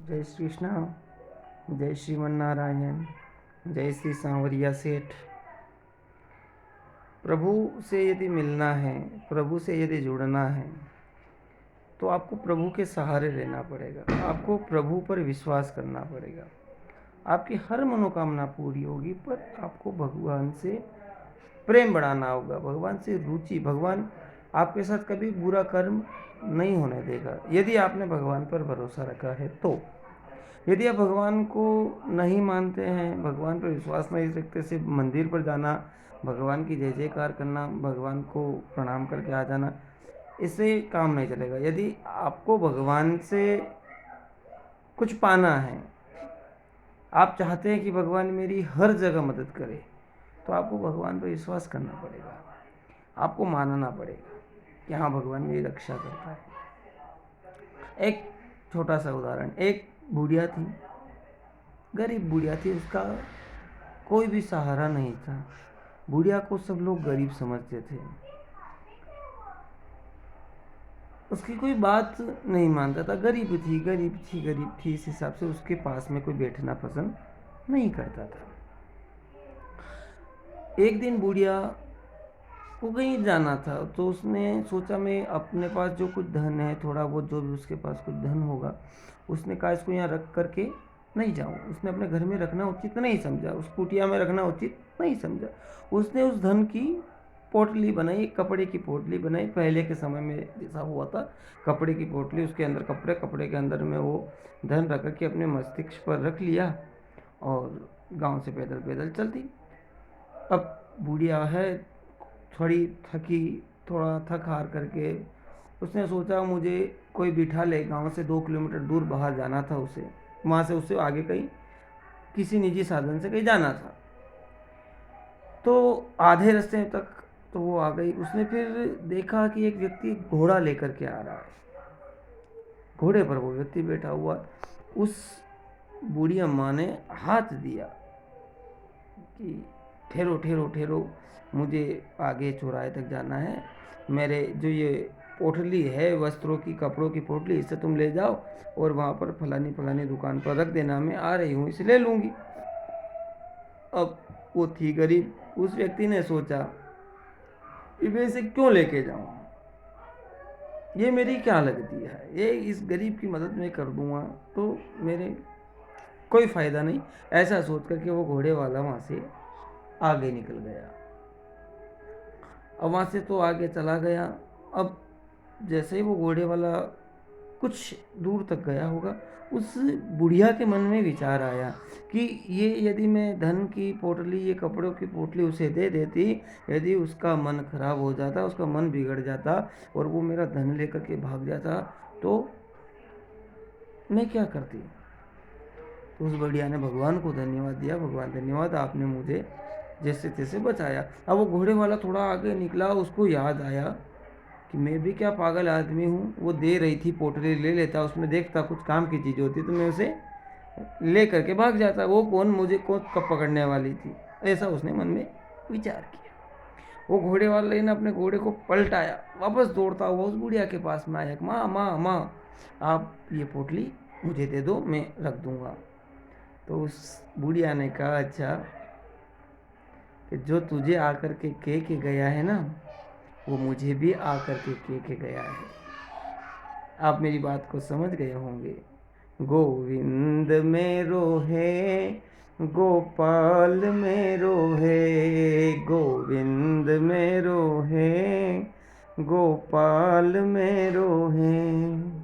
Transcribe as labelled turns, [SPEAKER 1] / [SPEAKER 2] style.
[SPEAKER 1] जय श्री कृष्ण, जय श्रीमन्नारायण, जय श्री सांवरिया सेठ। प्रभु से यदि मिलना है, प्रभु से यदि जुड़ना है, तो आपको प्रभु के सहारे रहना पड़ेगा। आपको प्रभु पर विश्वास करना पड़ेगा। आपकी हर मनोकामना पूरी होगी, पर आपको भगवान से प्रेम बढ़ाना होगा, भगवान से रुचि। भगवान आपके साथ कभी बुरा कर्म नहीं होने देगा यदि आपने भगवान पर भरोसा रखा है तो। यदि आप भगवान को नहीं मानते हैं, भगवान पर विश्वास नहीं रखते, सिर्फ मंदिर पर जाना, भगवान की जय जयकार करना, भगवान को प्रणाम करके आ जाना, इससे काम नहीं चलेगा। यदि आपको भगवान से कुछ पाना है, आप चाहते हैं कि भगवान मेरी हर जगह मदद करे, तो आपको भगवान पर विश्वास करना पड़ेगा। आपको मानना पड़ेगा कि हाँ, भगवान मेरी रक्षा करता है। एक छोटा सा उदाहरण, एक बुढ़िया थी, गरीब बुढ़िया थी, उसका कोई भी सहारा नहीं था। बुढ़िया को सब लोग गरीब समझते थे, उसकी कोई बात नहीं मानता था। गरीब थी, गरीब थी, गरीब थी, इस हिसाब से उसके पास में कोई बैठना पसंद नहीं करता था। एक दिन बुढ़िया को कहीं जाना था, तो उसने सोचा मैं अपने पास जो कुछ धन है, थोड़ा बहुत जो भी उसके पास कुछ धन होगा, उसने कहा इसको यहाँ रख करके नहीं जाऊँ। उसने अपने घर में रखना उचित नहीं समझा, उस कुटिया में रखना उचित नहीं समझा। उसने उस धन की पोटली बनाई, कपड़े की पोटली बनाई। पहले के समय में जैसा हुआ था, कपड़े की पोटली, उसके अंदर कपड़े, कपड़े के अंदर में वो धन रख के अपने मस्तिष्क पर रख लिया और गांव से पैदल पैदल चलती। अब बुढ़िया है, थोड़ी थकी, थोड़ा थक हार करके उसने सोचा मुझे कोई बिठा ले। गांव से 2 किलोमीटर दूर बाहर जाना था उसे, वहाँ से उससे आगे कहीं किसी निजी साधन से कहीं जाना था। तो आधे रास्ते तक तो वो आ गई। उसने फिर देखा कि एक व्यक्ति घोड़ा लेकर के आ रहा है, घोड़े पर वो व्यक्ति बैठा हुआ। उस बूढ़ी अम्मा ने हाथ दिया कि ठहरो ठहरो ठहरो, मुझे आगे चौराहे तक जाना है। मेरे जो ये पोटली है वस्त्रों की, कपड़ों की पोटली, इसे तुम ले जाओ और वहाँ पर फलानी फलानी दुकान पर रख देना, मैं आ रही हूँ, इसे ले लूँगी। अब वो थी गरीब, उस व्यक्ति ने सोचा कि मैं इसे क्यों लेके जाऊँ, ये मेरी क्या लगती है, ये इस गरीब की मदद मैं कर दूँगा तो मेरे कोई फ़ायदा नहीं। ऐसा सोच करके वो घोड़े वाला वहाँ से आगे निकल गया। अब वहाँ से तो आगे चला गया। अब जैसे ही वो घोड़े वाला कुछ दूर तक गया होगा, उस बुढ़िया के मन में विचार आया कि ये यदि मैं धन की पोटली, ये कपड़ों की पोटली उसे दे देती, यदि उसका मन खराब हो जाता, उसका मन बिगड़ जाता और वो मेरा धन लेकर के भाग जाता, तो मैं क्या करती। तो उस बुढ़िया ने भगवान को धन्यवाद दिया, भगवान धन्यवाद, आपने मुझे जैसे तैसे बचाया। अब वो घोड़े वाला थोड़ा आगे निकला, उसको याद आया कि मैं भी क्या पागल आदमी हूँ, वो दे रही थी पोटली, ले लेता, उसमें देखता कुछ काम की चीज़ होती तो मैं उसे ले करके भाग जाता, वो कौन मुझे कौन कब पकड़ने वाली थी। ऐसा उसने मन में विचार किया। वो घोड़े वाले ने अपने घोड़े को पलटाया, वापस दौड़ता हुआ उस बुढ़िया के पास में आया, माँ माँ माँ, आप ये पोटली मुझे दे दो, मैं रख दूँगा। तो उस बुढ़िया ने कहा, अच्छा, कि जो तुझे आकर के कह के गया है ना, वो मुझे भी आकर के कह के गया है। आप मेरी बात को समझ गए होंगे। गोविंद मेरो है, गोपाल मेरो है, गोविंद मेरो है, गोपाल मेरो है।